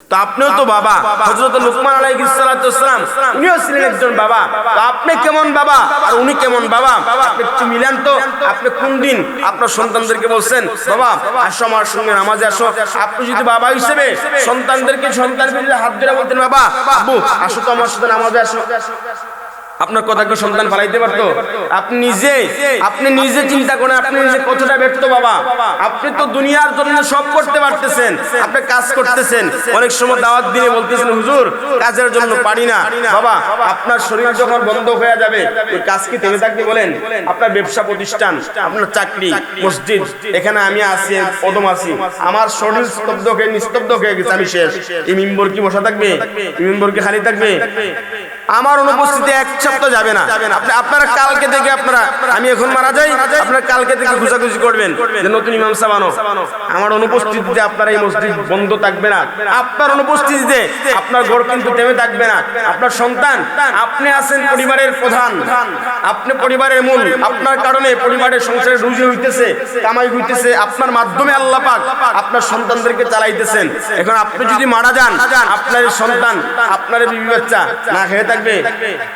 তো আপনিও তো বাবা, হযরত লুকমান আলাইহিস সালাতু সালাম উনিও ছিলেন একজন বাবা। তো আপনি কেমন বাবা আর উনি কেমন বাবা, আপনি একটু মিলান তো। আপনি কোন দিন আপনার সন্তানদেরকে বলছেন বাবা আসো আমার সঙ্গে নামাজে আসো? আপনি যদি বাবা হিসেবে সন্তানকে যদি হাত ধরে বলতেন বাবা আব্বু আসো তো আমার সাথে নামাজে আসো, আপনার কথা কি সন্তান ফালাইতে পারতো? আপনি নিজে চিন্তা করেন, আপনি নিজে কতটা ব্যর্থ বাবা। আপনি তো দুনিয়ার জন্য সব করতে পারতেছেন, আপনি কাজ করতেছেন, অনেক সময় দাওয়াত দিয়ে বলতেছেন হুজুর কাজের জন্য পারি না। বাবা আপনার শরীর যখন বন্ধ হয়ে যাবে ওই কাজ কি থেমে থাকবে বলেন? আপনার ব্যবসা প্রতিষ্ঠান, আপনার চাকরি, মসজিদ, এখানে আমি আছি কদম আছি, আমার শরীর নিস্তব্ধ হয়ে গেছে, আমি শেষ। এই মিম্বর কি বসা থাকবে? এই মিম্বর কি খালি থাকবে? আমার অনুপস্থিতি এক সপ্তাহ যাবে না। আপনারা কালকে থেকে আমি এখন মারা যাই, আপনারা কালকে থেকে খুঁজাখুঁজি করবেন যে নতুন ইমাম সাহেব আনো। আমার অনুপস্থিতিতে আপনার এই মসজিদ বন্ধ থাকবে না। আপনার অনুপস্থিতিতে আপনার ঘর কিন্তু থেমে থাকবে না। আপনার সন্তান, আপনি আছেন পরিবারের প্রধান, আপনি পরিবারের মূল। আপনার কারণে পরিবারের সংসারে রুজি হইতেছে, কামাই হইতেছে, আপনার মাধ্যমে আল্লাহ পাক আপনার সন্তানদেরকে চালাইতেছেন। এখন আপনি যদি মারা যান, আপনার সন্তান, আপনার বিবি বাচ্চা না খেয়ে থাকবে?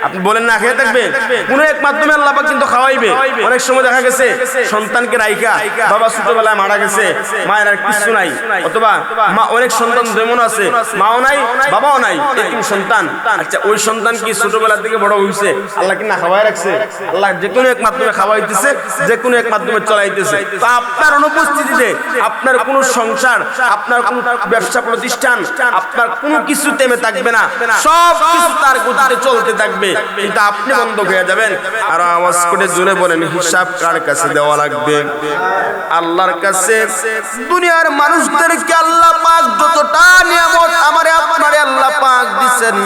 আপনি বলেন না খেয়ে থাকবে? কোন এক মাধ্যমে আল্লাহ পাক কিন্তু খাওয়াইবে। অনেক সময় দেখা গেছে সন্তানকে রাইখা বাবা ছোটবেলায় মারা গেছে, মায়ের আর কিছু নাই, অথবা মা, অনেক সন্তান যেমন আছে মাও নাই বাবাও নাই, এরকম সন্তান। আচ্ছা ওই সন্তান কি ছোটবেলা থেকে বড় হইছে আল্লাহ কি না খাওয়াই রাখছে? আল্লাহ যে কোনো এক মাধ্যমে খাওয়াইতেছে, যে কোনো এক মাধ্যমে চলাইতেছে। তো আপনার অনুপস্থিতিতে আপনার কোনো সংসার, আপনার কোনো ব্যবসা প্রতিষ্ঠান, আপনার কোনো কিছু থেমে থাকবে না, সব কিছু তার গতিতে চলতে থাকবে, কিন্তু আপনি বন্ধ হয়ে যাবেন। আর আওয়াজ করে জোরে বলেন হিসাব কার কাছে দেওয়া লাগবে? আল্লাহর কাছে। দুনিয়ার মানুষদেরকে আল্লাহ পাক যতটা নিয়ামত আমারে আপনারে আল্লাহ পাক দিবেন,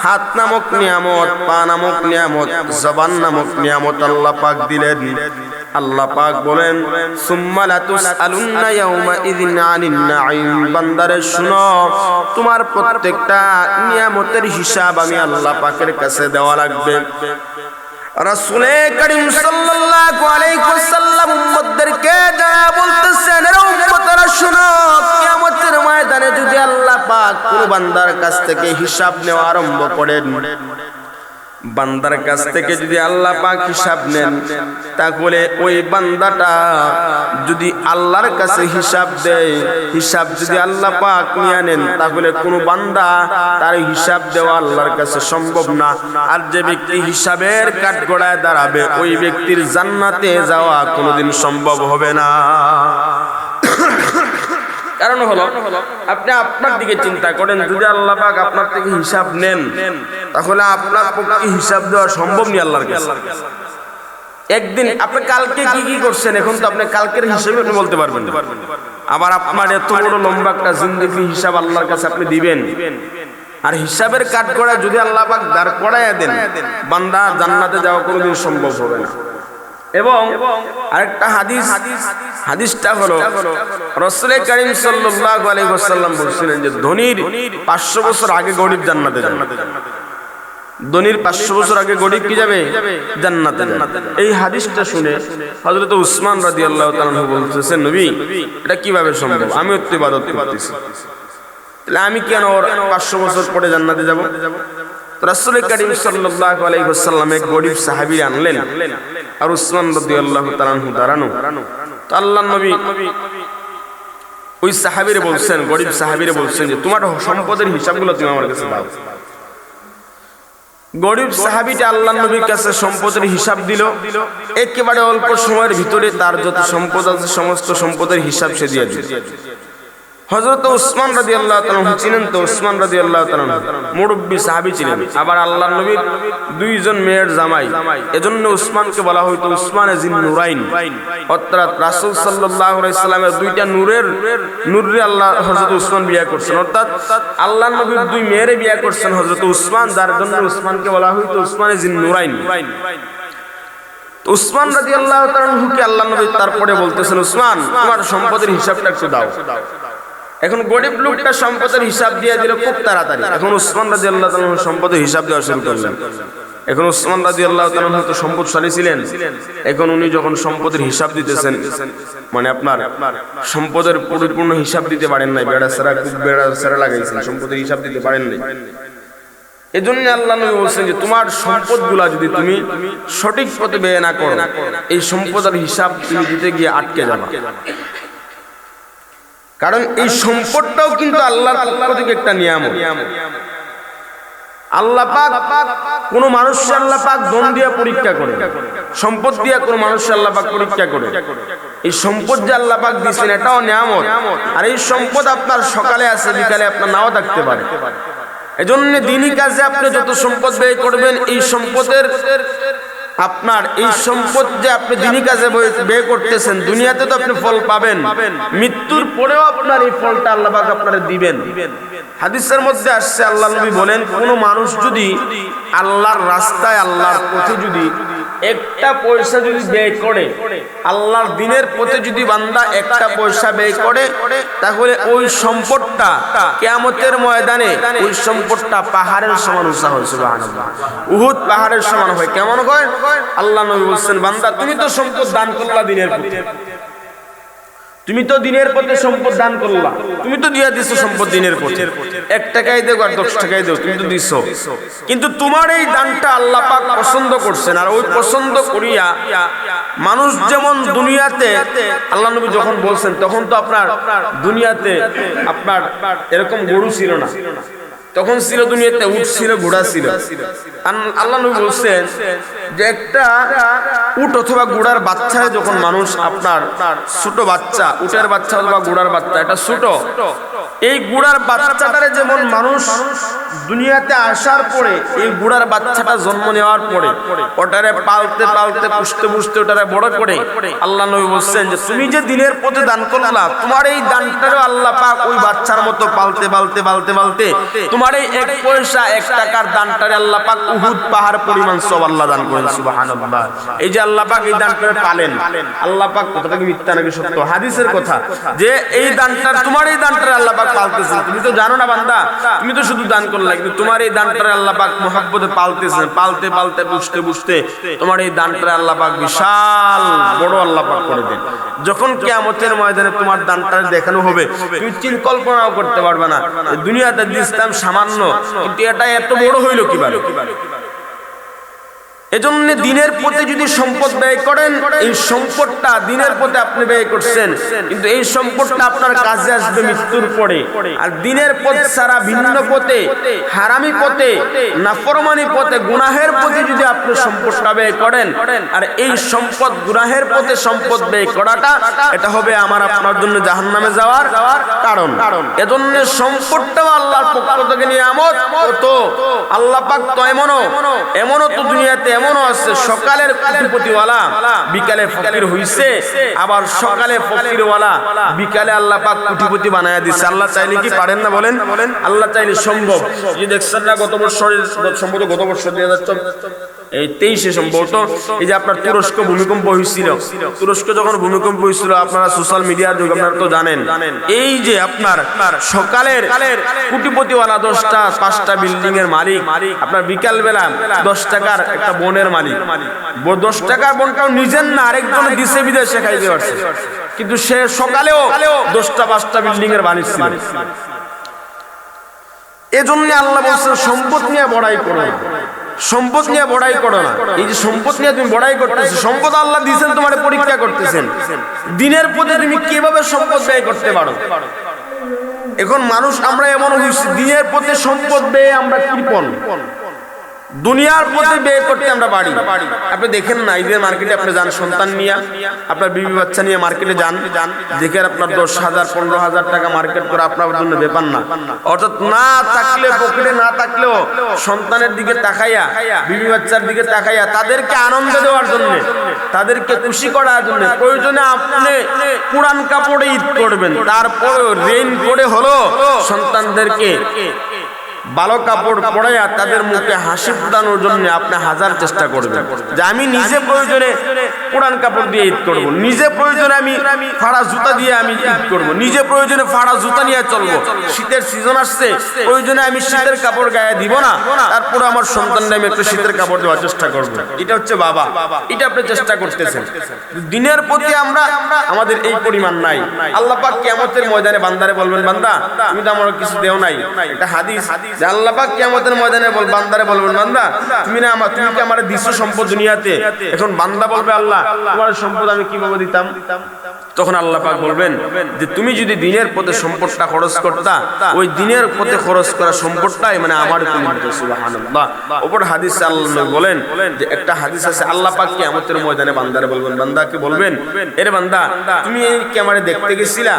হাত নামক নিয়ামত, পা নামক নিয়ামত, জবান নামক নিয়ামত আল্লাহ পাক দিলেন। আল্লাহ পাক বলেন সুম্মা লাতুসআলুন্না ইয়াউমা ইযিন আনিন নাঈম। বান্দারে শুনো, তোমার প্রত্যেকটা নিয়ামতের হিসাব আমি আল্লাহ পাকের কাছে দেওয়া লাগবে। রাসূল করিম সাল্লাল্লাহু আলাইহি ওয়াসাল্লাম উম্মতদেরকে যারা বলতেছেন এরা উম্মতরা শুনো, কিয়ামতের ময়দানে যদি আল্লাহ পাক কোন বান্দার কাছ থেকে হিসাব নেওয়া আরম্ভ করেন, বান্দার কাছ থেকে যদি আল্লাহ পাক হিসাব নেন, তাহলে ওই বান্দাটা যদি আল্লাহর কাছে হিসাব দেয়, হিসাব যদি আল্লাহ পাক নিয়ে নেন, তাহলে কোনো বান্দা তার হিসাব দেওয়া আল্লাহর কাছে সম্ভব না। আর যে ব্যক্তি হিসাবের কাঠগড়ায় দাঁড়াবে ওই ব্যক্তির জান্নাতে যাওয়া কোনোদিন সম্ভব হবে না। কারণ হলো আপনি আপনার দিকে চিন্তা করেন, যদি আল্লাহ পাক আপনার থেকে হিসাব নেন তাহলে আপনার পক্ষে হিসাব দেওয়া সম্ভব নয় আল্লাহর কাছে। একদিন আপনি কালকে কি কি করছেন, এখন তো আপনি কালকের হিসাব আপনি বলতে পারবেন না। আবার আপনার এত বড় লম্বা একটা জিন্দেগির হিসাব আল্লাহর কাছে আপনি দিবেন। আর হিসাবের কাঠগড়া যদি আল্লাহ পাক দাঁড় করাইয়া দেন, বান্দা জান্নাতে যাওয়া কোনোদিন সম্ভব হবে না। এবং আরেকটা হাদিসটা হলো রাসূল করিম সাল্লাল্লাহু আলাইহি ওয়াসাল্লাম বলেছিলেন যে ধনীর 500 বছর আগে গরিব জান্নাতে যাবে। ধনীর 500 বছর আগে গরিব কি যাবে? জান্নাতে যাবে। এই হাদিসটা শুনে হযরত উসমান রাদিয়াল্লাহু তাআলা বলতেছেন নবী এটা কিভাবে সম্ভব? আমি তো ইবাদত করতেছি, তাহলে আমি কেন 500 বছর পরে জান্নাতে যাব? রাসূল করিম সাল্লাল্লাহু আলাইহি ওয়াসাল্লাম এক গরিব সাহাবী আনলেন, আর উসমান রাদিয়াল্লাহু তাআলা দাঁড়ানো। তো আল্লাহর নবী ওই সাহাবীরে বলছেন, গরিব সাহাবীরে বলছেন যে তোমার সম্পদের হিসাবগুলো তুমি আমার কাছে দাও। গরিব সাহাবীটা আল্লাহর নবীর কাছে সম্পদের হিসাব দিল। একেবারে অল্প সময়ের ভিতরে তার যত সম্পদ আছে সমস্ত সম্পদের হিসাব সে দিয়ে দিল। হযরত উসমান রাদিয়াল্লাহু তাআলা ছিলেন, তো উসমান রাদিয়াল্লাহু তাআলা মুরব্বি সাহাবী ছিলেন, আবার আল্লাহর নবীর দুইজন মেয়ের জামাই, এজন্য উসমানকে বলা হয়তো উসমানে জিন নুরাইন, অর্থাৎ রাসূল সাল্লাল্লাহু আলাইহি সাল্লামের দুইটা নূরে আল্লাহ হযরত উসমান বিয়ে করছেন, অর্থাৎ আল্লাহর নবীর দুই মেয়েরে বিয়ে করছেন হযরত উসমান, যার জন্য উসমানকে বলা হয়তো উসমানে জিন নুরাইন। উসমান রাদিয়াল্লাহু তাআলা কে আল্লাহর নবী তারপরে বলতেছেন উসমান তোমার সম্পদের হিসাবটা একটু দাও। এখন গরিব লোকটা সম্পদের হিসাব দিয়ে দিল খুব তাড়াতাড়ি। এখন উসমান রাদিয়াল্লাহু তাআলা সম্পদের হিসাব দেওয়া শুরু করলেন। এখন ওসমান রাদিয়াল্লাহু তাআলা আনহু তো সম্পদশালী ছিলেন। এখন উনি যখন সম্পদের হিসাব দিতেছেন, মানে আপনার সম্পদের পরিপূর্ণ হিসাব দিতে পারেন নাই, বেড়া সেরা লাগাইছেন, সম্পদের হিসাব দিতে পারেন নাই। এজন্য আল্লাহ নবী বলছেন যে তোমার সম্পদগুলা যদি তুমি সঠিক পথে ব্যয় না করো, এই সম্পদের হিসাব তুমি দিতে গিয়ে আটকে যাবে। কারণ এই সম্পদটাও কিন্তু আল্লাহর পক্ষ থেকে একটা নিয়ামত। আল্লাহ পাক কোন মানুষকে আল্লাহ পাক ধন দিয়ে পরীক্ষা করে, সম্পদ দিয়ে কোন মানুষকে আল্লাহ পাক পরীক্ষা করে। এই সম্পদ যে আল্লাহ পাক দিয়েছেন এটাও নিয়ামত। আর এই সম্পদ আপনার সকালে আছে, বিকালে আপনার নাও থাকতে পারে। এজন্য দ্বীনি কাজে আপনি যত সম্পদ ব্যয় করবেন, এই সম্পদের আপনার এই সম্পদ যে আপনি দ্বীনি কাজে ব্যয় করতেছেন, দুনিয়াতে তো আপনি ফল পাবেন, মৃত্যুর পরেও আপনার এই ফলটা আল্লাহ পাক আপনারে দিবেন। হাদিসের মধ্যে আসছে, আল্লাহ নবী বলেন, কোন মানুষ যদি আল্লাহর রাস্তায়, আল্লাহর পথে যদি একটা পয়সা যদি ব্যয় করে, আল্লাহর দ্বীনের পথে যদি বান্দা একটা পয়সা ব্যয় করে, তাহলে ওই সম্পদটা কিয়ামতের ময়দানে ওই সম্পদটা পাহাড়ের সমান উঁচা হয়। সুবহানাল্লাহ, উহুদ পাহাড়ের সমান হয়। কেমন হয়? আল্লাহ নবী বলছেন, বান্দা তুমি তো সম্পদ দান করলা দ্বীনের পথে, তুমি তো দ্বীনের পথে সম্পদ দান করলা, তুমি তো দিয়া দিছো সম্পদ দ্বীনের পথে, 1 টাকাই দেও আর 10 টাকাই দেও, তুমি তো দিছো। কিন্তু তোমার এই দানটা আল্লাহ পাক পছন্দ করছেন। আর ওই পছন্দ করিয়া মানুষ যেমন দুনিয়াতে, আল্লাহ নবী যখন বলছেন তখন তো আপনার দুনিয়াতে আপনার এরকম গরু ছিল না, তখন ছিল দুনিয়াতে উট ছিল, ঘোড়া ছিল। আল্লাহ নবী বলছেন যে একটা উট অথবা ঘোড়ার বাচ্চা যখন মানুষ, আপনার ছোট বাচ্চা, উটের বাচ্চা অথবা ঘোড়ার বাচ্চা, এটা ছোট, এই ঘোড়ার বাচ্চাটারে যেমন মানুষ দুনিয়াতে আসার পরে, এই ঘোড়ার বাচ্চাটা জন্ম নেওয়ার পরে ওটারে পালতে পালতে পুষতে পুষতে ওটারে বড় করে, আল্লাহ নবী বলছেন যে তুমি যে দ্বীনের পথে দান করলা, তোমার এই দানটারও আল্লাহ পাক ওই বাচ্চার মতো পালতে পালতে পালতে পালতে তোমার এই 1 পয়সা 1 টাকার দানটারে আল্লাহ পাক উহুদ পাহাড় পরিমাণ সব আল্লাহ দান করেন। সুবহানাল্লাহ, এই যে আল্লাহ পাক এই দানটারে পালেন, আল্লাহ পাক কথাটা কি মিথ্যা নাকি সত্য? হাদিসের কথা, যে এই দানটা, তোমার এই দানটারে আল্লাহ পাক পালতেছেন। তুমি তো জানো না বান্দা, তুমি তো শুধু দান করলা, কিন্তু তোমার এই দানটারে আল্লাহ পাক মুহাব্বতে পালতেছেন, পালতে পালতে বুঝতে বুঝতে তোমার এই দানটারে আল্লাহ পাক বিশাল বড় আল্লাহ পাক করে দেন। যখন কিয়ামতের ময়দানে তোমার দানটারে দেখানো হবে, তুমি চিন্তা কল্পনাও করতে পারবে না, দুনিয়াতে দিস্তাম সামান্য, কিন্তু এটা এত বড় হইল কিভাবে? এজন্য দ্বীনের পথে যদি সম্পদ ব্যয় করেন, এই সম্পদটা দ্বীনের পথে আপনি ব্যয় করছেন, কিন্তু এই সম্পদটা আপনার কাজে আসবে মৃত্যুর পরে। আর দ্বীনের পথ ছাড়া ভিন্ন পথে, হারামি পথে, নাফরমানি পথে, গুনাহের পথে যদি আপনি সম্পদটা ব্যয় করেন, আর এই সম্পদ গুনাহের পথে সম্পদ ব্যয় করাটা, এটা হবে আমার আপনার জন্য জাহান্নামে যাওয়ার কারণ। এজন্য সম্পদটাও আল্লাহর পক্ষ থেকে নিয়ামত। তো আল্লাহ পাক তো এমনও তো দুনিয়াতে এমনও আছে, সকালের কোটিপতিওয়ালা বিকালে ফকির হইছে, আবার সকালে ফকিরওয়ালা বিকালে আল্লাহ পাক কোটিপতি বানায়া দিচ্ছে। আল্লাহ চাইলে কি পারেন না? বলেন, আল্লাহ চাইলে সম্ভব। এই দেখছেন না গত বছর 2023 সম্ভবত, এই যে আপনার তুরস্ক ভূমিকম্প হয়েছিল, তুরস্ক যখন ভূমিকম্প হয়েছিল, আপনারা সোশ্যাল মিডিয়ার যুগ, আপনারা তো জানেন, এই যে আপনার সকালের কোটিপতিওয়ালা 10টা 5টা বিল্ডিং এর মালিক, আপনার বিকাল বেলা 10 টাকার একটা বোনের মালিক, 10 টাকার বোনটাও নিজের না, আরেকজনে দিছে বিদেশে খাইতে পারছে, কিন্তু সে সকালেও 10টা 5টা বিল্ডিং এর মালিক ছিল। এজন্য আল্লাহ বলছেন সম্পদ নিয়ে বড়াই করো না, সম্পদ নিয়ে বড়াই করো না। এই যে সম্পদ নিয়ে তুমি বড়াই করতেছো, সম্পদ আল্লাহ দিয়েছেন, তোমার পরীক্ষা করতেছেন দ্বীনের পথে তুমি কিভাবে সম্পদ ব্যয় করতে পারো। এখন মানুষ আমরা এমন হইছি, দ্বীনের পথে সম্পদ ব্যয় আমরা কৃপণ, দুনিয়ার পথে ব্যয় করতে আমরা পারি। আপনি দেখেন না, ঈদের মার্কেটে আপনি যান, সন্তান নিয়ে, আপনার বিবি বাচ্চা নিয়ে মার্কেটে যান, দেখে আপনার 10,000 15,000 টাকা মার্কেট করে আপনার জন্য ব্যাপার না। অর্থাৎ না থাকলে, পকেটে না থাকলেও সন্তানের দিকে তাকাইয়া, বিবি বাচ্চার দিকে তাকাইয়া, তাদেরকে আনন্দ দেওয়ার জন্য, তাদেরকে খুশি করার জন্য প্রয়োজনে আপনি পুরান কাপড়ে ঈদ করবেন, তারপর রেইন করে হলো সন্তানদেরকে ভালো কাপড় পরাইয়া তাদের মুখে হাসি ফোটানোর জন্য আপনি হাজার চেষ্টা করবেন যে আমি নিজে প্রয়োজনে পুরান কাপড় দিয়ে ঈদ করব, নিজে প্রয়োজনে আমি ফাড়া জুতা দিয়ে আমি ঈদ করব, নিজে প্রয়োজনে ফাড়া জুতা নিয়ে চলবো, শীতের সিজন আসছে প্রয়োজনে আমি শীতের কাপড় গায়ে দিব না, তারপরে আমার সন্তানকে আমি একটু শীতের কাপড় দেওয়ার চেষ্টা করব। এটা হচ্ছে বাবা, এটা আপনি চেষ্টা করতেছেন। দিনের প্রতি আমরা আমাদের এই পরিমাণ নাই। আল্লাহ পাক কিয়ামতের ময়দানে বান্দারে বলবেন, বান্দা তুমি তো আমার কিছু দেও নাই। এটা হাদিস যে আল্লাহ পাক কিয়ামতের ময়দানে বান্দারে বলবেন, বান্দা তুমি কি আমার দিছো সম্পদ দুনিয়াতে, এখন বান্দা বলবে আল্লাহ তোমার সম্পদ আমি কিভাবে দিতাম? তখন আল্লাহ পাক বলবেন যে তুমি যদি দিনের পথে সম্পদটা খরচ করতা, ওই দিনের পথে খরচ করা সম্পদটাই মানে আমার তুমি দিতে। সুবহানাল্লাহ। ওপর হাদিসে আল্লাহ বলেন যে একটা হাদিস আছে আল্লাহ পাক কিয়ামতের ময়দানে বান্দারে বলবেন, বান্দাকে বলবেন এরে বান্দা তুমি কি আমারে দেখতে গেছিলা,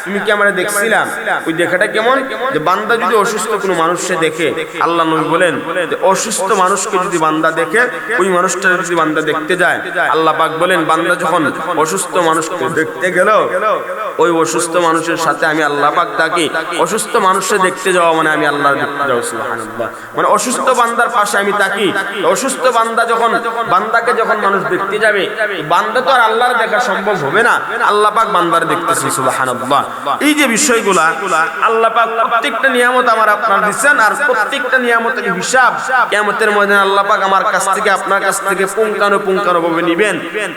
তুমি কি আমারে দেখছিলা? ওই দেখাটা কেমন যে বান্দা যদি অসুস্থ কোনো মানুষকে দেখে, আল্লাহ নবী বলেন যে অসুস্থ মানুষকে যদি বান্দা দেখে, ওই মানুষটা যদি বান্দা দেখতে যায়, আল্লাহ পাক বলেন বান্দা যখন অসুস্থ মানুষকে দেখতে গেল, ওই অসুস্থ মানুষের সাথে আমি আল্লাহ পাক থাকি। অসুস্থ মানুষকে দেখতে যাওয়া মানে আমি আল্লাহ দেখতে যাওয়া। সুবহানাল্লাহ। মানে অসুস্থ বান্দার পাশে আমি থাকি। অসুস্থ বান্দা বান্দাকে যখন মানুষ দেখতে যাবে, বান্দা তো আর আল্লাহর দেখা সম্ভব হবে না, আল্লাহ পাক বান্দার দেখতেছে। সুবহানাল্লাহ। এই যে বিষয়গুলা আল্লাহ পাক প্রত্যেকটা নিয়ামত আমার আপনার দিচ্ছেন, আর প্রত্যেকটা নিয়ামতের হিসাব কিয়ামতের ময়দানে আল্লাহ পাক আমার কাছ থেকে আপনার কাছ থেকে পুঙ্খানুপুঙ্খানুভাবে নিবেন।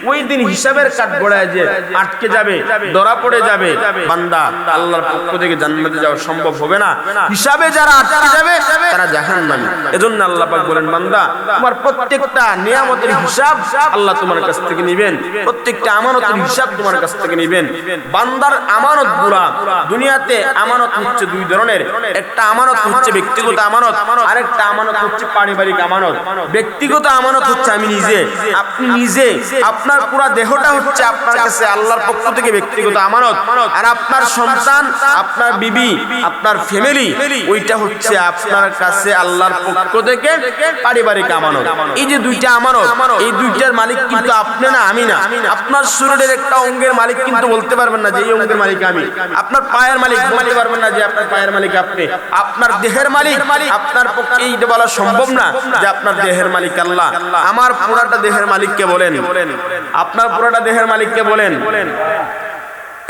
ওই দিন হিসাবের কাঠগড়ায় যে আটকে যাবে, ধরা পড়ে যাবে বান্দা, আল্লাহর পক্ষ থেকে জান্নাতে যাওয়া সম্ভব হবে না। হিসাবে যারা আটকে যাবে তারা জাহান্নামী। এজন্য আল্লাহ পাক বলেন বান্দা তোমার প্রত্যেকটা নিয়ামতের হিসাব আল্লাহ তোমার কাছ থেকে নেবেন, প্রত্যেকটা আমানতের হিসাব তোমার কাছ থেকে নেবেন। বান্দার আমানতগুলা দুনিয়াতে আমানত হচ্ছে দুই ধরনের। একটা আমানত হচ্ছে ব্যক্তিগত আমানত, আরেকটা আমানত হচ্ছে পারিবারিক আমানত। ব্যক্তিগত আমানত হচ্ছে আমি নিজে, আপনি নিজে, আপনার পুরো দেহটা হচ্ছে আপনার কাছে আল্লাহর পক্ষ থেকে ব্যক্তিগত আমানত, আর আপনার সন্তান, আপনার বিবি, আপনার ফ্যামিলি, ওইটা হচ্ছে আপনার কাছে আল্লাহর পক্ষ থেকে পারিবারিক আমানত। এই যে দুইটা আমানত, এই দুইটার মালিক কিন্তু আপনি না, আমি না। আপনার শরীরের একটা অঙ্গের মালিক কিন্তু বলতে পারবেন না যে এই অঙ্গের মালিক আমি। আপনার পায়ের মালিক বলতে পারবেন না যে আপনার পায়ের মালিক আপনি। আপনার দেহের মালিক আপনার পক্ষে এইটা বলা সম্ভব না যে আপনার দেহের মালিক আল্লাহ। আমার পুরাটা দেহের মালিককে বলেন, আপনার পুরাটা দেহের মালিককে বলেন।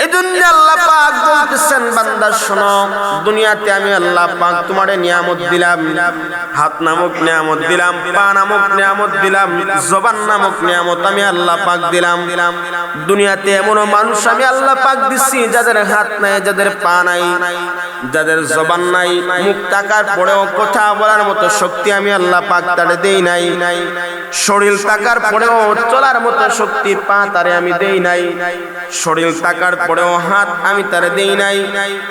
এজন্য আল্লাহ পাক বলতেছেন বান্দা শোনো, দুনিয়াতে আমি আল্লাহ পাক তোমারে নিয়ামত দিলাম, হাত নামক নিয়ামত দিলাম, পা নামক নিয়ামত দিলাম, জবান নামক নিয়ামত আমি আল্লাহ পাক দিলাম। দুনিয়াতে এমন মানুষ আমি আল্লাহ পাক দিচ্ছি যাদের হাত নাই, যাদের পা নাই, যাদের জবান নাই, মুখ থাকার পরেও কথা বলার মতো শক্তি আমি আল্লাহ পাক তারে দেই নাই। শরীর থাকার পরেও চলার মতো শক্তি পা তারে আমি দেই নাই। শরীর থাকার পরেও হাত আমি তারে দেই নাই।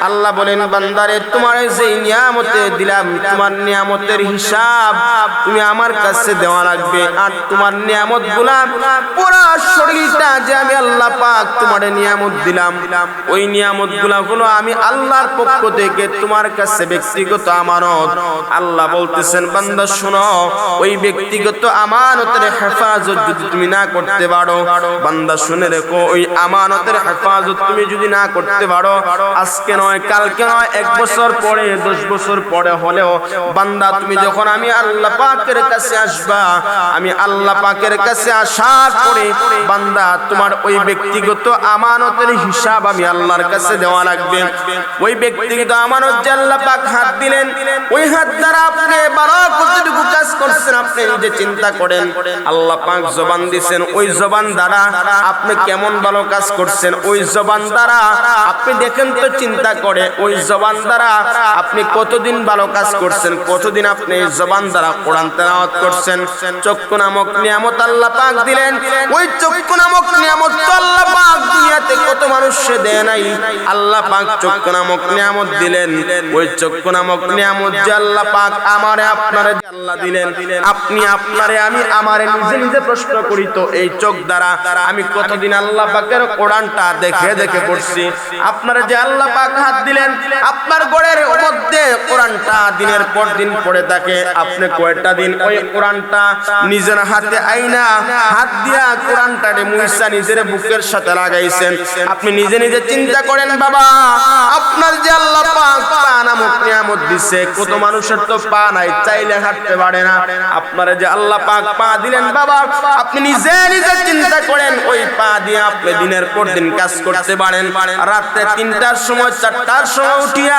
আল্লাহ বলেন বান্দারে তোমার যে নিয়ামতে দিলাম, তোমার নিয়ামতের হিসাব তুমি আমার কাছে দেওয়া লাগবে। আর তোমার নিয়ামতগুলা পুরো শরীরটা যে আমি আল্লাহ পাক তোমার নিয়ামত দিলাম, ওই নিয়ামতগুলা হলো আমি আল্লাহর পক্ষ থেকে তোমার কাছে ব্যক্তিগত আমানত। আল্লাহ বলতেছেন বান্দা শোনো, ওই ব্যক্তিগত আমানতের হেফাজত যদি তুমি না করতে পারো, বান্দা শুনে রেখো, ওই আমানতের হেফাজত তুমি যদি না করতে পারো, আজকে নয়, কালকে নয়, 1 বছর পরে, 10 বছর পরে হলেও বান্দা তুমি যখন আমি আল্লাহ পাকের কাছে আসবা, আমি আল্লাহ পাকের কাছে আসার পরে বান্দা তোমার ওই ব্যক্তিগত আমানতের হিসাব আমি আল্লাহর কাছে দেওয়া লাগবে। ওই ব্যক্তিগত আমানত যে আল্লাহ পাক হাত দিলেন, ওই হাত দ্বারা আপনি বারো কতটুকু কাজ করছেন আপনি নিজে চিন্তা করেন। আল্লাহ পাক জবান দিয়েছেন, ওই জবান দ্বারা আপনি কেমন ভালো কাজ করছেন। ওই জবান দ্বারা আপনি দেখেন তো, চিন্তা করে ওই জবান দ্বারা আপনি কতদিন ভালো কাজ করছেন, কতদিন আপনি এই জবান দ্বারা কোরআন তেলাওয়াত করছেন। চক্ষু নামক নিয়ামত আল্লাহ পাক দিলেন, ওই চক্ষু নামক নিয়ামত তো আল্লাহ পাক দুনিয়াতে কত মানুষকে দেয় নাই। আল্লাহ পাক চক্ষু নামক নিয়ামত দিলেন, ওই চক্ষু নামক নিয়ামত যে আল্লাহ পাক আমারে আপনারে আল্লাহ দিলেন, আপনি আপনারে আমি আমারে নিজে নিজে প্রশ্ন করি তো, এই চোখ দ্বারা আমি কতদিন আল্লাহ পাকের কোরআনটা দেখে দেখে পড়ছি আপনারা যে আল্লাহ পাক হাত দিলেন আপনার ঘরের মধ্যে কোরআনটা দিনের পর দিন পড়ে থাকে আপনি কয়টা দিন ওই কোরআনটা নিজের হাতে আইনা হাত দিয়া কোরআনটারে মুইসা নিজের বুকের সাথে লাগাইছেন আপনি নিজে নিজে চিন্তা করেন বাবা আপনার যে আল্লাহ পাক পা নামক নিয়ামত দিছে কত মানুষের তো পা নাই চাইলে হাঁটতে পারে না আপনারা যে আল্লাহ পাক পা দিলেন বাবা আপনি নিজে নিজে চিন্তা করেন ওই পা দিয়ে আপনি দিনের পর দিন কাজ করতে পারেন রাতে 3টার সময় 4টার সময় উঠিয়া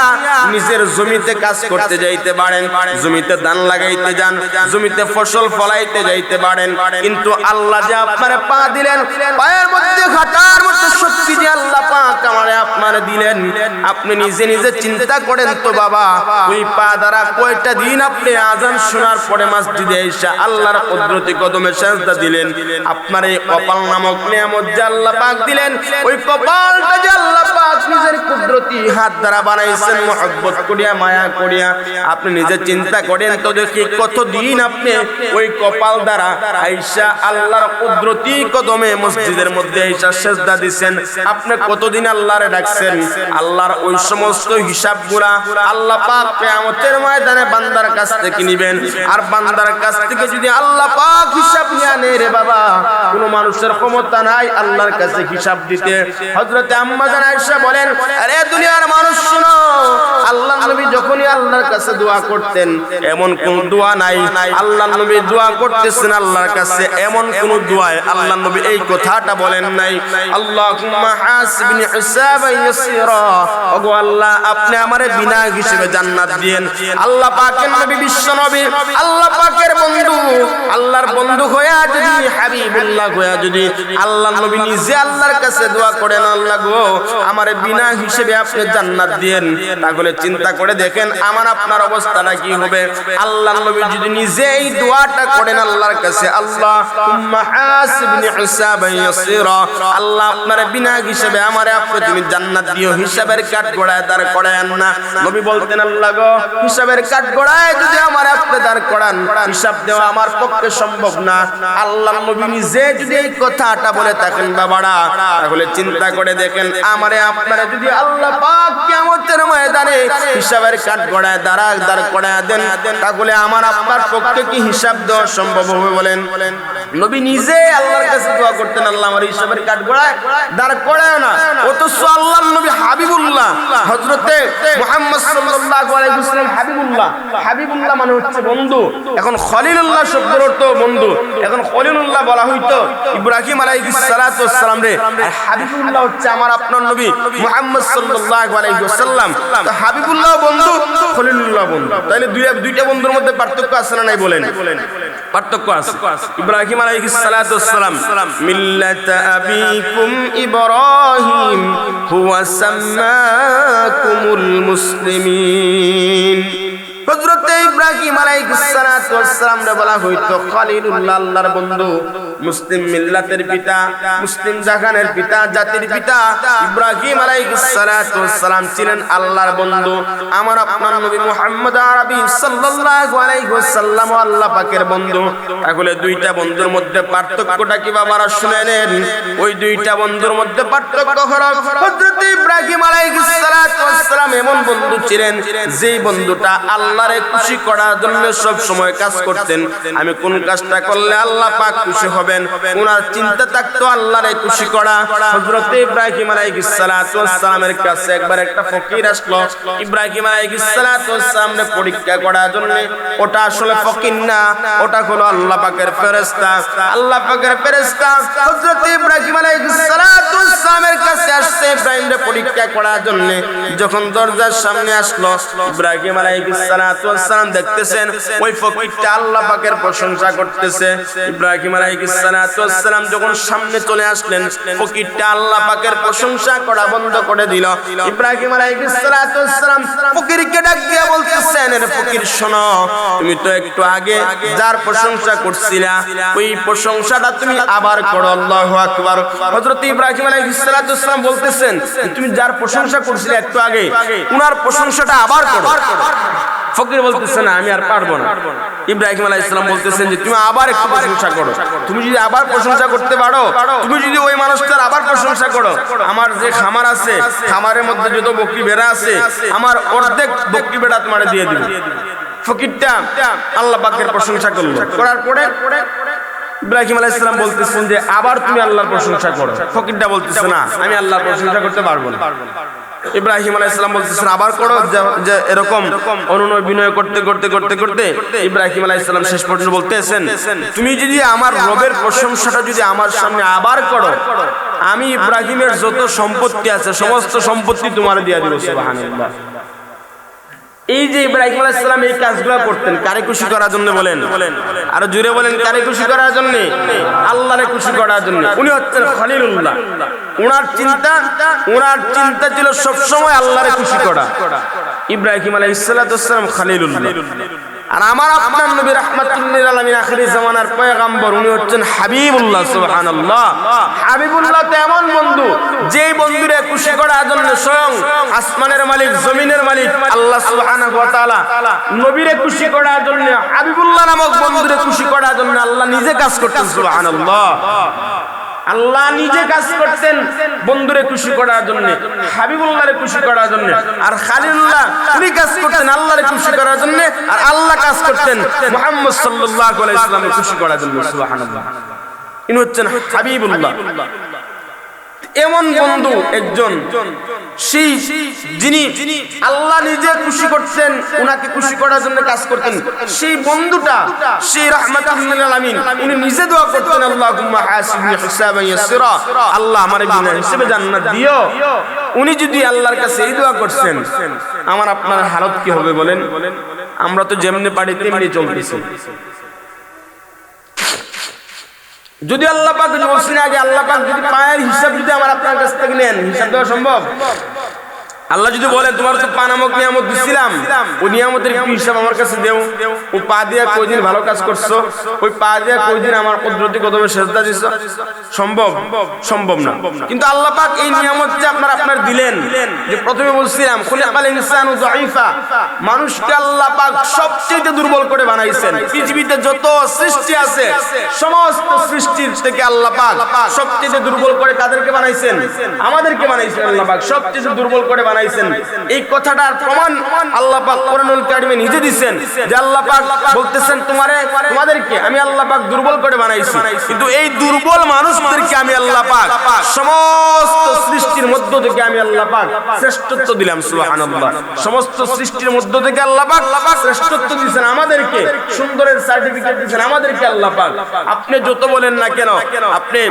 নিজের জমিতে কাজ করতে যাইতে পারেন জমিতে ধান লাগাইতে যান জমিতে ফসল ফলাইতে যাইতে পারেন কিন্তু আল্লাহ যে আপনারে পা দিলেন পায়ের মধ্যে হাঁটার মতো শক্তি যে আল্লাহ পাক আমারে আপনারে দিলেন আপনি নিজে নিজে চিন্তা করেন তো বাবা ওই পা দ্বারা কয়টা দিন আপনি আযান শোনার পরে মসজিদে এসে আল্লাহর কুদরতি কদমে সিজদা দিলেন আপনার এই কপাল নামক নিয়ামত যে আল্লাহ পাক দিলেন ওই কপালটা যে আল্লাহ পাক নিজের কুদরতি হাত দ্বারা বানাইছেন মহব্বত করিয়া মায়া করিয়া আপনি নিজে চিন্তা করেন তো দেখি কতদিন আপনি ওই কপাল দ্বারা আয়েশা আল্লাহর কুদরতি কদমে মসজিদের মধ্যে আয়েশা সিজদা দিবেন আপনি কতদিন আল্লাহরে ডাকছেন আল্লাহর ওই সমস্ত হিসাবগুলা আল্লাহ পাক কিয়ামতের ময়দানে বান্দার কাছ থেকে নেবেন আর বান্দার কাছ থেকে যদি আল্লাহ পাক হিসাব নিয়ে নেয় রে বাবা কোন মানুষের ক্ষমতা নাই আল্লাহর কাছে হিসাব দিতে হযরতে আম্মা জান আয়েশা বলেন আরে দুনিয়ার মানুষ শুনো আল্লাহর নবী যখনই আল্লাহর কাছে দোয়া করতেন এমন কোন দোয়া নাই আল্লাহর নবী দোয়া করতেছেন আল্লাহর কাছে এমন কোন দোয়ায় আল্লাহর নবী এই কথাটা বলেন নাই আল্লাহুম্মা হাসিবনি হিসাবান ইয়াসীরা ওগো আল্লাহ আপনি আমারে বিনা হিসেবে জান্নাত দেন আল্লাহ পাকের নবী বিশ্ব নবী আল্লাহ পাকের বন্ধু আল্লাহর বন্ধু হয়ে যদি হাবিবুল্লাহ হয়ে যদি আল্লাহর নবী নিজে আল্লাহর কাছে দোয়া করেন আল্লাহ গো আমারে বিনা হিসেবে আপনি জান্নাত দেন তাহলে চিন্তা করে দেখেন আমার আপনার অবস্থাটা কি হবে আল্লাহর নবী যদি নিজে এই দোয়াটা করেন আল্লাহর কাছে আল্লাহুম্মা হাসিবনি হিসাবান ইয়াসীরা আল্লাহ আপনার বিনা হিসেবে আমারে আপনি তুমি জান্নাত দিও হিসাবের কাঠগড়ায় দাঁড় করায়েন না নবী বলতেন আল্লাহ গো হিসাবের কাঠগড়ায় যদি আমারে আপনি দাঁড় করান হিসাব দেওয়া আমার পক্ষে সম্ভব না আল্লাহর নবী নিজে যদি এই কথাটা বলে থাকেন বাবারা তাহলে চিন্তা করে দেখেন আমারে আপনারা যদি আল্লাহ পাক কিয়ামতের ময়দানে হিসাবের কাঠগড়ায় দাঁড় করায় দেন তাহলে আমার আপনার পক্ষে কি হিসাব দেওয়া সম্ভব হবে বলেন নবী নিজে আল্লাহর কাছে দোয়া করতেন আল্লাহ আমার হিসাবের কাঠগড়ায় দাঁড় করায় না অথচ আল্লাহর নবী হাবিবুল্লাহ হযরতে মুহাম্মদ সাল্লাল্লাহু আলাইহি ওয়াসাল্লাম হাবিবুল্লাহ মানে হচ্ছে বন্ধু এখন খলিলুল্লাহ শব্দের অর্থ বন্ধু এখন খলিলুল্লাহ বলা হইতো ইব্রাহিম আলাইহিস সালাতু ওয়াস সালাম রে আর হাবিবুল্লাহ হচ্ছে আমার আপনার নবী মুহাম্মদ সাল্লাল্লাহু আলাইহি ওয়াসাল্লাম তো হাবিবুল্লাহ বন্ধু খলিলুল্লাহ বন্ধু তাহলে দুইটা বন্ধুর মধ্যে পার্থক্য আছে না নাই বলেন পার্থক্য আছে ইব্রাহিম আলাইহিস সালাতু ওয়াস সালাম মিল্লাতা আবিকুম ইব্রাহিম হুয়া সাম্মাকুমুল মুসলিমিন হযরতে ইব্রাহিম আলাইহিস সালাতু ওয়াস সালাম রে বলা হইতো খলিলুল্লাহ আল্লাহর বন্ধু মুসলিম মিল্লাতের পিতা মুসলিম জাগানের পিতা জাতির পিতা ইব্রাহিম আলাইহিস সালাতু ওয়াস সালাম ছিলেন আল্লাহর বন্ধু আমার আপনার নবী মুহাম্মদ আরবি সাল্লাল্লাহু আলাইহি ওয়াসাল্লাম আল্লাহ পাকের বন্ধু তাহলে দুইটা বন্ধুর মধ্যে পার্থক্যটা কি বাবারা শুনে নেন ওই দুইটা বন্ধুর মধ্যে পার্থক্য হলো হযরত ইব্রাহিম আলাইহিস সালাতু ওয়াস সালাম এমন বন্ধু ছিলেন যেই বন্ধুটা আল্লাহরে খুশি করার জন্য সব সময় কাজ করতেন আমি কোন কাজটা করলে আল্লাহ পাক খুশি হবেন ওনার চিন্তা থাকতো আল্লাহরে খুশি করা হযরত ইব্রাহিম আলাইহিস সালাতু ওয়াস সালামের কাছে একবার একটা ফকির আসলো ইব্রাহিম আলাইহিস সালাতু ওয়াস সালামকে পরীক্ষা করার জন্য ওটা আসলে ফকির না ওটা হলো আল্লাহ পাকের ফেরেশতা আল্লাহ পাকের ফেরেশতা হযরত ইব্রাহিম আলাইহিস সালাতু ওয়াস সালামের কাছে আসছে ইব্রাহিমকে পরীক্ষা করার জন্য যখন দরজার সামনে আসলো ইব্রাহিম আলাইহিস সালাতু ওয়াস সালাম দেখতেছেন ওই ফকিরটা আল্লাহ পাকের প্রশংসা করতেছে ইব্রাহিম আলাইহিস সালাতু ওয়াস সালাম যখন সামনে চলে আসলেন ফকিরটা আল্লাহ পাকের প্রশংসা করা বন্ধ করে দিল ইব্রাহিম আলাইহিস সালাতু ওয়াস সালাম ফকিরকে ডাক দিয়ে বলতেছেন এর ফকির শোনো তুমি তো একটু আগে যার প্রশংসা করছিলা ওই প্রশংসাটা তুমি আবার করো আল্লাহু আকবার হযরত ইব্রাহিম আলাইহিস সালাতু ওয়াস সালাম বলতেছেন তুমি যার প্রশংসা করছিলে একটু আগে উনার প্রশংসাটা আবার করো ফকির বলতেছে না আমি আর পারবো না। ইব্রাহিম আলাইহিস সালাম বলতেছেন যে তুমি আবার একটু প্রশংসা করো, তুমি যদি আবার প্রশংসা করতে পারো, তুমি যদি ওই মানুষটার আবার প্রশংসা করো, আমার যে খামার আছে খামারের মধ্যে যত বকরি ভেড়া আছে আমার অর্ধেক বকরি ভেড়া তোমারে দিয়ে দিব। ফকিরটা আল্লাহ পাকের প্রশংসা করলো, করার পরে ইব্রাহিম আলাইহিস সালাম বলতেছেন যে আবার তুমি আল্লাহর প্রশংসা করো। ফকিরটা বলতেছে না আমি আল্লাহর প্রশংসা করতে পারবো না। ইব্রাহিম আলাইহিস সালাম বলতেছেন আবার করো। যে এরকম অনুনয় বিনয় করতে করতে করতে করতে ইব্রাহিম আলাইহিস সালাম শেষ পর্যন্ত বলতেছেন তুমি যদি আমার রবের প্রশংসাটা যদি আমার সামনে আবার করো, আমি ইব্রাহিমের যত সম্পত্তি আছে সমস্ত সম্পত্তি তোমার দিয়ে দিব। সুবহানাল্লাহ। এই যে ইব্রাহিম আলাইহিস সালাম এই কাজগুলো করতেন কারে খুশি করার জন্য বলেন, আর জুড়ে বলেন কারে খুশি করার জন্য? আল্লাহরে খুশি করার জন্য। উনি হচ্ছেন খলিলুল্লাহ। ওনার চিন্তা ছিল সব সময় আল্লাহরে খুশি করা। ইব্রাহিম আলাইহিস সালাম খলিলুল্লাহ। আর আমার আপনার নবী রাহমাতুল লিল আলামিন আখিরি জামানার পয়গম্বর উনি হচ্ছেন হাবিবুল্লাহ। সুবহানাল্লাহ। হাবিবুল্লাহ তো এমন বন্ধু যেই বন্ধুরে খুশি করার জন্য স্বয়ং আসমানের মালিক জমিনের মালিক আল্লাহ সুবহানাহু ওয়া তাআলা নবীরে খুশি করার জন্য হাবিবুল্লাহ নামক বন্ধুরে খুশি করার জন্য আল্লাহ নিজে কাজ করতেন। সুবহানাল্লাহ। আল্লাহ নিজে কাজ করতেন বন্ধুরে খুশি করার জন্য, হাবিবুল্লাহরে খুশি করার জন্য। আর খলিলুল্লাহ উনি কাজ করতেন আল্লাহরে খুশি করার জন্য, আর আল্লাহ কাজ করতেন মুহাম্মদ সাল্লাল্লাহু আলাইহি ওয়াসাল্লামকে খুশি করার জন্য। সুবহানাল্লাহ। ইনি হচ্ছেন হাবিবুল্লাহ। এমন বন্ধু একজন সেই যিনি আল্লাহ নিজে খুশি করতেন, উনাকে খুশি করার জন্য কাজ করতেন। সেই বন্ধুটা সেই রাহমাতুল লিল আলামিন উনি নিজে দোয়া করতেন আল্লাহুম্মা হাসিবনি হিসাবান ইয়াসিরা, আল্লাহ আমারে বিনা হিসাবে জান্নাত দিও। উনি যদি আল্লাহর কাছে এই দোয়া করছেন, আমার আপনার হালত কি হবে বলেন? আমরা তো যেমনি পারি তেমনি চলতেছি। যদি আল্লাহ পাক বলছেন আগে আল্লাহ পাক যদি পায়ের হিসাব যদি আমার আপনার কাছ থেকে নেন, হিসাব দেওয়া সম্ভব? আল্লাহ যদি বলেন তোমার তো পা নামক নিয়ামত দিছিলাম, ওই নিয়ামতের কি হিসাব আমার কাছে দেও? ওই পা দিয়ে কয়দিন ভালো কাজ করছো, ওই পা দিয়ে কয়দিন আমার কুদরতি কদমে সেজদা দিছো? সম্ভব? সম্ভব না। কিন্তু আল্লাহ পাক এই নিয়ামত যে আপনার দিলেন, যে প্রথমে বলছিলাম খুলিকাল ইনসানু যায়ীফা, মানুষকে আল্লাহ পাক সবচেয়ে দুর্বল করে বানাইছেন। পৃথিবীতে যত সৃষ্টি আছে সমস্ত সৃষ্টির থেকে আল্লাহ পাক সবচেয়ে দুর্বল করে কাদেরকে বানাইছেন? আমাদেরকে বানাইছেন। আল্লাহ পাক সবচেয়ে দুর্বল করে বানাইছেন। এই কথাটার প্রমাণ আল্লাহ পাক কোরআনুল কারিমে নিজে দিবেন, যে আল্লাহ পাক বলতেছেন তোমাদেরকে আমি আল্লাহ পাক দুর্বল করে বানাইছি। কিন্তু এই দুর্বল মানুষদেরকে আমি আল্লাহ পাক সমস্ত সৃষ্টির মধ্য থেকে আমি আল্লাহ পাক শ্রেষ্ঠত্ব দিলাম। সুবহানাল্লাহ। সমস্ত সৃষ্টির মধ্য থেকে আল্লাহ পাক শ্রেষ্ঠত্ব দিয়েছেন আমাদেরকে, সুন্দরের সার্টিফিকেট দিয়েছেন আমাদেরকে আল্লাহ পাক। আপনি যত বলেন না কেন, আপনি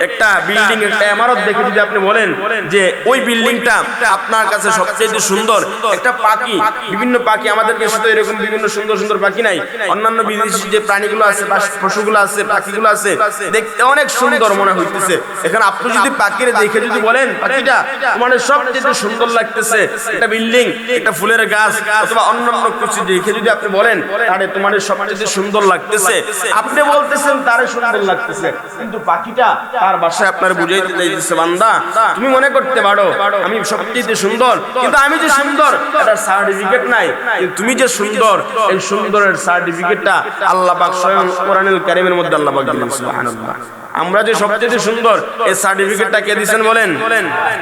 একটা বিল্ডিং একটা ইমারত দেখে যদি আপনি বলেন যে ওই বিল্ডিংটা আপনার কাছে সবচেয়ে সুন্দর, একটা পাখি, বিভিন্ন পাখি আমাদের দেশে তো এরকম বিভিন্ন সুন্দর সুন্দর পাখি নাই, অন্যান্য বিদেশি যে প্রাণীগুলো আছে বা পশুগুলো আছে পাখিগুলো আছে দেখতে অনেক সুন্দর মনে হইতেছে। এখানে আপনি যদি পাখিরে দেখে যদি বলেন পাখিটা তোমার সবচেয়ে সুন্দর লাগতেছে, একটা বিল্ডিং একটা ফুলের গাছ অথবা অন্যান্য কিছু দেখে যদি আপনি বলেন তারে তোমার সবচেয়ে সুন্দর লাগতেছে, আপনি বলতেছেন তারে সুন্দর লাগতেছে, কিন্তু পাখিটা তার ভাষায় আপনার বুঝাইতে চাইতেছে বান্দা তুমি মনে করতে পারো আমি সবচেয়ে সুন্দর, কিন্তু আমি যে সুন্দর এটার সার্টিফিকেট নাই, কিন্তু তুমি যে সুন্দর এই সুন্দরের সার্টিফিকেটটা আল্লাহ পাক স্বয়ং কোরআনুল কারীমের মধ্যে আল্লাহ পাক দিলেন। সুবহানাল্লাহ। আমরা যে সবচেয়ে সুন্দর এই সার্টিফিকেটটা কে দিবেন বলেন?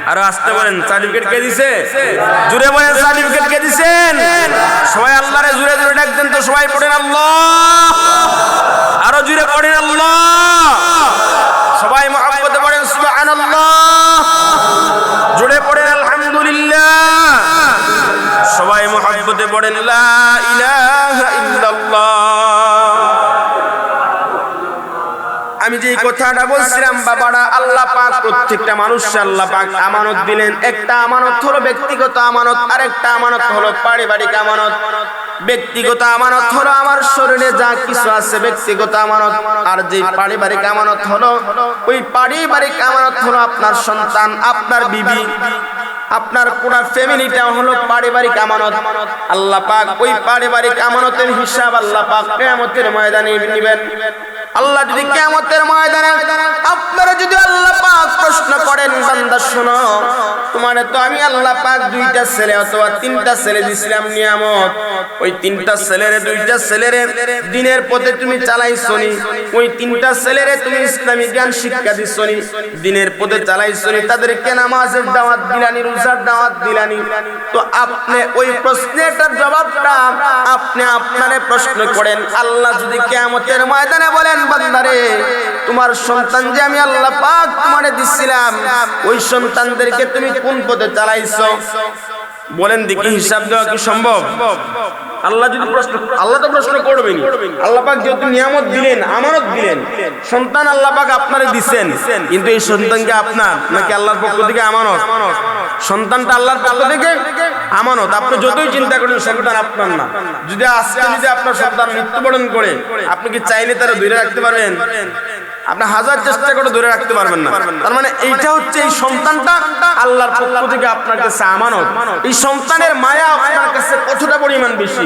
আর আসতে বলেন সার্টিফিকেট কে দিছে? জুড়ে বলেন সার্টিফিকেট কে দিবেন? সবাই আল্লাহরে জুড়ে জুড়ে ডাকতেন তো সবাই পড়েন আল্লাহ, আরো জুড়ে পড়েন আল্লাহ, সবাই মুহাব্বতে পড়েন সুবহানাল্লাহ, জুড়ে পড়েন আলহামদুলিল্লাহ, সবাই মুহাব্বতে পড়েন লা ইলাহা ইল্লাল্লাহ। আমি যে কথাটা বলছিলাম বাবারা, আল্লাহ পাক প্রত্যেকটা মানুষকে আল্লাহ পাক আমানত দিলেন। একটা আমানত হলো ব্যক্তিগত আমানত, আরেকটা আমানত হলো পারিবারিক আমানত। ব্যক্তিগত আমানত হলো আমার শরীরে যা কিছু আছে ব্যক্তিগত আমানত, আর যে পারিবারিক আমানত হলো ওই পারিবারিক আমানত হলো আপনার সন্তান, আপনার বিবি, আপনার পুরো ফ্যামিলিটা হলো পারিবারিক আমানত। আল্লাহ পাক ওই পারিবারিক আমানতের হিসাব আল্লাহ পাক কিয়ামতের ময়দানে নেবেন। আল্লাহ যদি কিয়ামতের ময়দানে আপনারা যদি আল্লাহ পাক প্রশ্ন করেন, বান্দা শোনো, তোমারে তো আমি আল্লাহ পাক দুইটা ছেলে অথবা তিনটা ছেলে দিছিলাম নিয়ামত, ওই তিনটা ছেলেরে দুইটা ছেলেরে দিনের পথে তুমি চালাইছনি, ওই তিনটা ছেলেরে তুমি ইসলামী জ্ঞান শিক্ষা দিছনি, দিনের পথে চালাইছনি, তাদেরকে নামাজের দাওয়াত দিলানি, রোজার দাওয়াত দিলানি, তো আপনি ওই প্রশ্নটার জবাবটা আপনি আপনারে প্রশ্ন করেন। আল্লাহ যদি কিয়ামতের ময়দানে বলেন, বান্দারে তোমার সন্তান যে আমি আল্লাহ পাক তোমারে দিছিলাম, ওই সন্তানদেরকে তুমি কোন পথে চালাইছো, বলেন দেখি হিসাব দেওয়া কি সম্ভব? আল্লাহ যদি প্রশ্ন, আল্লাহ তো প্রশ্ন করবেনই। আল্লাহ পাক যেহেতু নিয়ামত দিলেন, আমানত দিলেন, সন্তান আল্লাহ পাক আপনারে দিবেন, কিন্তু এই সন্তানকে আপনার নাকি আল্লাহর পক্ষ থেকে আমানত? সন্তানটা আল্লাহর পক্ষ থেকে আমানত। আপনি যতই চিন্তা করেন সন্তান আপনার না। যদি আজকে যদি আপনার সন্তান মৃত্যুবরণ করে, আপনি কি চাইলে তারা ধরে রাখতে পারবেন? আপনি হাজার চেষ্টা করে ধরে রাখতে পারবেন না। তার মানে এইটা হচ্ছে, এই সন্তানটা আল্লাহর পক্ষ থেকে আপনার কাছে আমানত। এই সন্তানের মায়া আপনার কাছে কতটা পরিমাণ বেশি?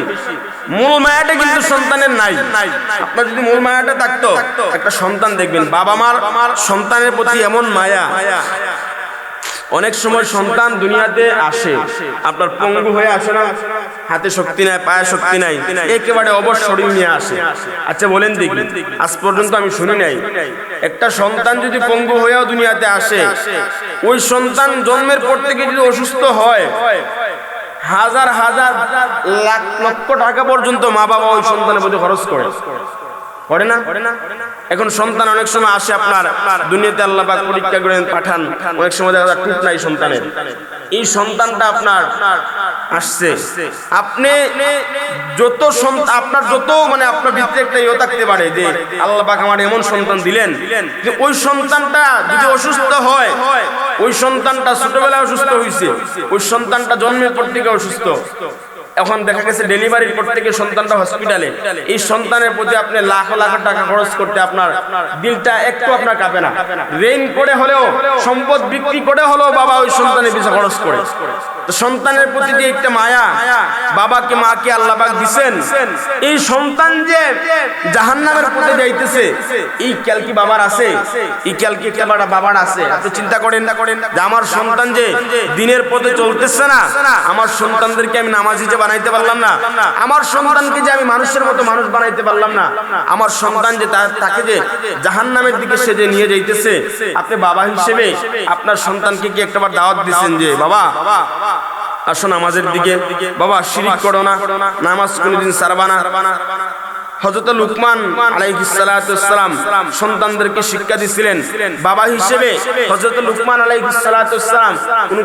মূল মায়াটা কিন্তু সন্তানের নাই। আপনার যদি মূল মায়াটা থাকতো, একটা সন্তান দেখবেন বাবা মার সন্তানের প্রতি এমন মায়া। অনেক সময় সন্তান দুনিয়াতে আসে, আপনার পঙ্গু হয়ে আসে না, হাতে শক্তি নাই, পায়ে শক্তি নাই, একেবারে অবশ শরীর নিয়ে আসে। আচ্ছা বলেন দেখি, আজ পর্যন্ত আমি শুনি নাই একটা সন্তান যদি পঙ্গু হয়েও দুনিয়াতে আসে, ওই সন্তান জন্মের পর থেকে যদি অসুস্থ হয়, হাজার হাজার লাখ লক্ষ টাকা পর্যন্ত মা বাবা ওই সন্তানের প্রতি খরচ করে না? এখন সন্তান অনেক সময় আসে আপনার দুনিয়াতে, আল্লাহ পাক পরীক্ষা করে পাঠান, অনেক সময় দেখা যায় টুট নাই সন্তানের। এই সন্তানটা আপনার আসছে, আপনি যত আপনার যত মানে আপনার ভিতরে একটা ইয়ে থাকতে পারে যে আল্লাহ পাক আমার এমন সন্তান দিলেন, যে ওই সন্তানটা যদি অসুস্থ হয়, ওই সন্তানটা ছোটবেলায় অসুস্থ হয়েছে, ওই সন্তানটা জন্মের পর থেকে অসুস্থ, এখন দেখা গেছে ডেলিভারির পর থেকে সন্তানটা হসপিটালে, এই সন্তানের প্রতি আপনি লাখ লাখ টাকা খরচ করতে আপনার দিলটা একটু আপনার কাঁপে না? ঋণ করে হলেও, সম্পদ বিক্রি করে হলেও বাবা ওই সন্তানের পিছনে খরচ করে। তো সন্তানের প্রতি যে একটা মায়া বাবাকে মাকে আল্লাহ পাক দিবেন, এই সন্তান যে জাহান্নামের পথে যাইতেছে, এই খেয়াল কি বাবার আছে? এই খেয়াল কি একটা বাবার আছে? আপনি চিন্তা করেন যে আমার সন্তান যে দিনের পথে চলতেছে না, আমার সন্তানদেরকে আমি নামাজি যে বানাইতে পারলাম না, আমার সন্তানকে যে আমি মানুষের মতো মানুষ বানাইতে পারলাম না, আমার সন্তান যে তাকে যে জাহান্নামের দিকে সে যে নিয়ে যাইতেছে, আপনি বাবা হিসেবে আপনার সন্তানকে কি একটাবার দাওয়াত দিচ্ছেন যে বাবা আসো নামাজের দিকে, বাবা শিরিক করো না, নামাজ কোনোদিন ছাড়বা না? হযরত লুকমান আলাইহিস সালাতু ওয়াস সালাম সন্তানদেরকে শিক্ষা দিয়েছিলেন বাবা হিসেবে। হযরত লুকমান আলাইহিস সালাতু ওয়াস সালাম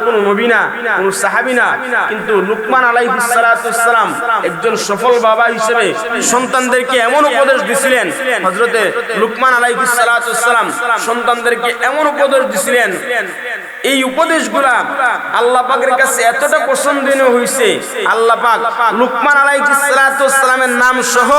কোন নবী না, কোন সাহাবী না, কিন্তু লুকমান আলাইহিস সালাতু ওয়াস সালাম একজন সফল বাবা হিসেবে সন্তানদেরকে এমন উপদেশ দিয়েছিলেন। হযরত লুকমান আলাইহিস সালাতু ওয়াস সালাম সন্তানদেরকে এমন উপদেশ দিয়েছিলেন, এই উপদেশগুলা আল্লাহ পাকের কাছে এতটা পছন্দনীয় হয়েছে, আল্লাহ পাক লুকমান আলাইহিস সালাতু ওয়াস সালামের নাম সহ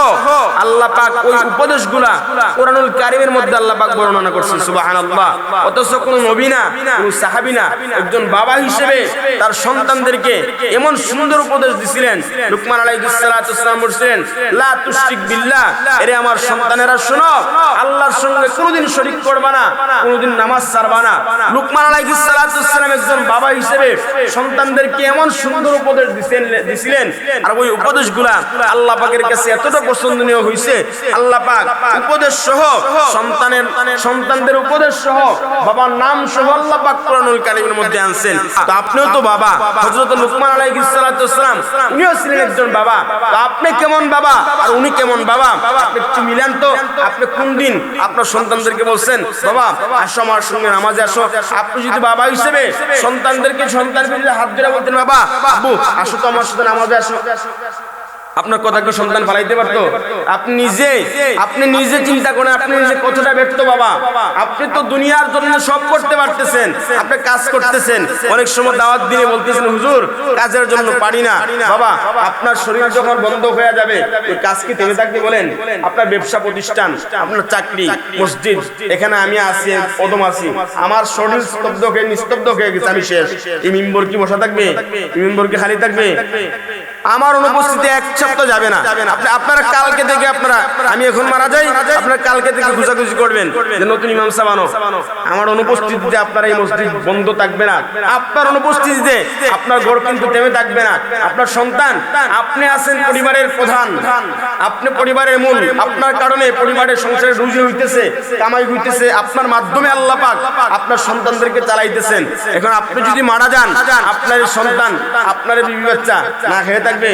আল্লাহ পাক ওই উপদেশগুলা কোরআনুল কারীমের মধ্যে আল্লাহ পাক বর্ণনা করছেন। সুবহানাল্লাহ। অথচ কোন নবী না, কোন সাহাবী না, একজন বাবা হিসেবে তার সন্তানদেরকে এমন সুন্দর উপদেশ দিছিলেন। লুকমান আলাইহিস সালাতু ওয়াস সালাম বলেছিলেন, লা তুশরিক বিল্লাহ, এরে আমার সন্তানেরা শোনো, আল্লাহর সঙ্গে কোনোদিন শরীক করবা না, কোনোদিন নামাজ ছাড়বা না। লুকমান আলাইহিস সালাতু ওয়াস সালাম একজন বাবা হিসেবে সন্তানদেরকে এমন সুন্দর উপদেশ দিছিলেন, আর ওই উপদেশগুলা আল্লাহ পাকের কাছে এতটা পছন্দনীয় হইছে, আল্লাহ পাক উপদেশ সহ সন্তানদের উপদেশ সহ বাবার নাম সহ আল্লাহ পাক কোরআনুল কারীমের মধ্যে আনছেন। তো আপনিও তো বাবা, হযরত লুকমান আলাইহিস সালাতু ওয়াস সালাম উনিও ছিলেন একজন বাবা। তো আপনি কেমন বাবা আর উনি কেমন বাবা, আপনি একটু মিলান তো। আপনি কোন দিন আপনার সন্তানদেরকে বলছেন বাবা আসো আমার সঙ্গে নামাজে আসো? আপনি যদি বাবা হিসেবে সন্তানকে যদি হাত ধরে বলতেন বাবা আব্বু আসো তো আমার সাথে নামাজে আসো, আপনার কথা কি সন্তান ফালাইতে পারতো? আপনি নিজে চিন্তা করেন, আপনি নিজে কতটা ব্যর্থ বাবা। আপনি তো দুনিয়ার জন্য সব করতে পারতেছেন, আপনি কাজ করতেছেন, অনেক সময় দাওয়াত দিয়ে বলতেছেন হুজুর কাজের জন্য পারি না। বাবা আপনার শরীর যখন বন্ধ হয়ে যাবে ওই কাজ কি থেমে থাকবে বলেন? আপনার ব্যবসা প্রতিষ্ঠান, আপনার চাকরি, মসজিদ, এখানে আমি আছি, কদম আছি, আমার শরীর নিস্তব্ধ হয়ে গেছে, আমি শেষ। এই মিম্বর কি বসা থাকবে? মিম্বর কি খালি থাকবে? আমার অনুপস্থিতি এক সপ্তাহ যাবে না। আপনারা কালকে থেকে আপনারা, আমি এখন মারা যাই, আপনারা কালকে থেকে খুঁজাখুঁজি করবেন যে নতুন ইমাম সাহেব আনো। আমার অনুপস্থিতিতে আপনার এই মসজিদ বন্ধ থাকবে না। আপনার অনুপস্থিতিতে আপনার ঘর কিন্তু থেমে থাকবে না। আপনার সন্তান, আপনি আছেন পরিবারের প্রধান, আপনি পরিবারের মূল। আপনার কারণে পরিবারের সংসারে রুজি হইতেছে, কামাই হইতেছে, আপনার মাধ্যমে আল্লাহ পাক আপনার সন্তানদেরকে চালাইতেছেন। এখন আপনি যদি মারা যান, আপনার সন্তান, আপনার বিবি বাচ্চা না খেয়ে থাকবে?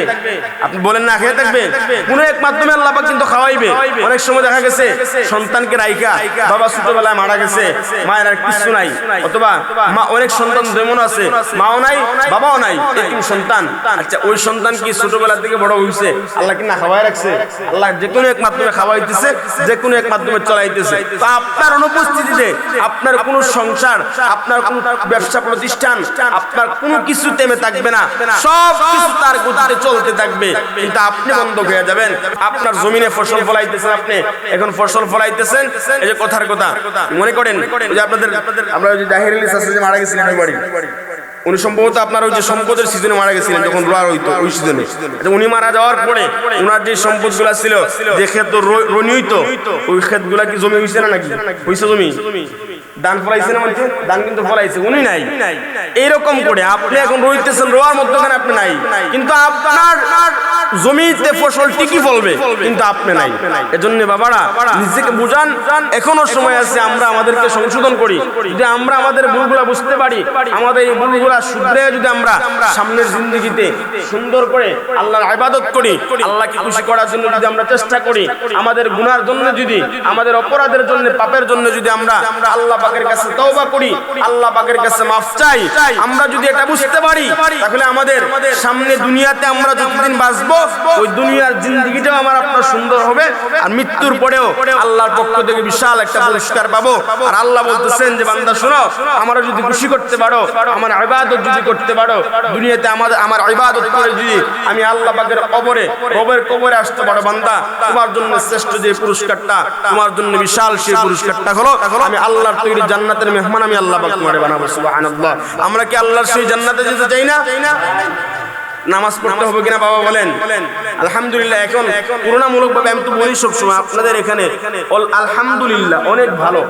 আপনি বলেন না খেয়ে থাকবে? কোনো এক মাধ্যমে আল্লাহ পাক কিন্তু খাওয়াইবে। অনেক সময় দেখা গেছে সন্তানকে রাইখা বাবা ছোটবেলায় মারা গেছে, মায়ের আর কিছু নাই, অথবা মা, অনেক সন্তান যেমন আছে মাও নাই বাবাও নাই, এরকম সন্তান। আচ্ছা, ওই সন্তান কি ছোটবেলা থেকে বড় হইছে? আল্লাহ কি না খাওয়াই রাখছে? আল্লাহ যে কোনো এক মাধ্যমে খাওয়াইতেছে, যে কোনো এক মাধ্যমে চলাইতেছে। তো আপনার অনুপস্থিতিতে আপনার কোনো সংসার, আপনার কোনো ব্যবসা প্রতিষ্ঠান, আপনার কোনো কিছু থেমে থাকবে না, সব কিছু তার গতিতে চলতে থাকবে, কিন্তু আপনি বন্ধ হয়ে যাবেন। আপনার জমিনে ফসল ফলাইতেছেন, আপনি এখন ফসল ফলাইতেছেন, এই যে কথার কথা মনে করেন যে আপনাদের, আমরা ওই যে জাহির আলী চাচা যে মারা গেছিলেন ওই বাড়ি, উনি সম্ভবত আপনার ওই যে সম্পদের সিজনে মারা গেছিলেন, যখন রোয়া হইতো ওই সিজনে। উনি মারা যাওয়ার পরে ওনার যে সম্পদগুলা ছিল, যে ক্ষেত রনি হইতো, ওই ক্ষেতগুলা কি জমি হইছে না? নাকি হইছে জমি? দান ফলাইছে না? মানে দান কিন্তু ফলাইছে, উনি নাই। এইরকম করে আপনি এখন রইতেছেন, রোয়ার মধ্যখানে আপনি নাই, কিন্তু আপনার জমিতে ফসল ঠিকই ফলবে, কিন্তু আপনি নাই। এজন্য বাবারা নিজেকে বুঝান, এখনো সময় আছে, আমরা আমাদেরকে সংশোধন করি। যদি আমরা আমাদের ভুলগুলা বুঝতে পারি, আমাদের এই ভুলগুলা শুধরে যদি আমরা সামনের জিন্দেগিতে সুন্দর করে আল্লাহর ইবাদত করি, আল্লাহকে খুশি করার জন্য যদি আমরা চেষ্টা করি, আমাদের গুনার জন্য যদি, আমাদের অপরাধের জন্য, পাপের জন্য যদি আমরা আল্লাহ পাকের কাছে তওবা করি, আল্লাহ পাকের কাছে মাফ চাই, আমরা যদি এটা বুঝতে পারি, তাহলে আমাদের সামনে দুনিয়াতে আমরা যতদিন বাঁচবো, ওই দুনিয়ার জিন্দেগিটাও আমার আপনার সুন্দর হবে, আর মৃত্যুর পরেও আল্লাহর পক্ষ থেকে বিশাল একটা পুরস্কার পাবো। আর আল্লাহ বলতেছেন যে বান্দা শোনো, আমরা যদি খুশি করতে পারো, আমার ইবাদত যদি করতে পারো, দুনিয়াতে আমার ইবাদত করে যদি আমি আল্লাহ পাকের কবরে আসতে পারো, বান্দা তোমার জন্য শ্রেষ্ঠ যে পুরস্কারটা, তোমার জন্য বিশাল সেই পুরস্কারটা হলো আমি আল্লাহর তৈরি জান্নাতের মেহমান আমি আল্লাহ পাক তোমারে বানাবো। সুবহানাল্লাহ। আমরা কি আল্লাহর সেই জান্নাতে যেতে চাই না? নামাজ পড়তে হবে কিনা বাবা বলেন? আলহামদুলিল্লাহ। এখন তুলনামূলক ভাবে আমি তো বলি সবসময় আপনাদের এখানে আলহামদুলিল্লাহ অনেক ভালো।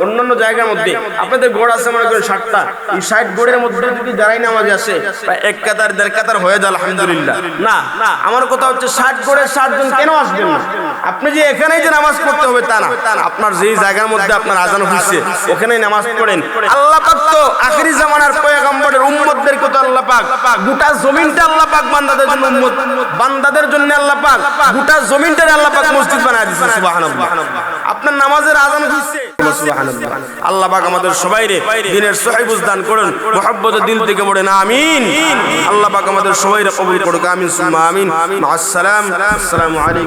অন্যান্য জায়গার মধ্যে আপনাদের গড় আছে মনে করেন 60টা, এই 60 গড়ের মধ্যে যদি যারাই নামাজ আসে প্রায় এক কাতার দেড় কাতার হয়ে যায় আলহামদুলিল্লাহ। না, আমার কথা হচ্ছে 60 গড়ের 60 জন কেন আসবেন না? আপনি যে এখানেই যে নামাজ পড়তে হবে তা না, আপনার যেই জায়গার মধ্যে আপনার আজান হইছে ওখানেই নামাজ পড়েন। আল্লাহ পাক তো আখিরি জামানার পয়গম্বরের উম্মতদেরকে তো আল্লাহ পাক গোটা জমিনটা আল্লাহ পাক বান্দাদের জন্য, উম্মত বান্দাদের জন্য আল্লাহ পাক গোটা জমিনটারে আল্লাহ পাক মসজিদ বানায় দিয়েছেন। সুবহানাল্লাহ। আপনার নামাজের আজান হইছে, সুবহানাল্লাহ। আল্লাহ পাক আমাদের সবাইরে দ্বীনের সহিহ বুঝদান করুন, মুহাব্বতের দিল থেকে পড়েন আমিন। আল্লাহ পাক আমাদের সবাইরে কবুল করুক, আমিন সুম্মা আমিন। মা আসসালাম। আসসালামু আলাইকুম।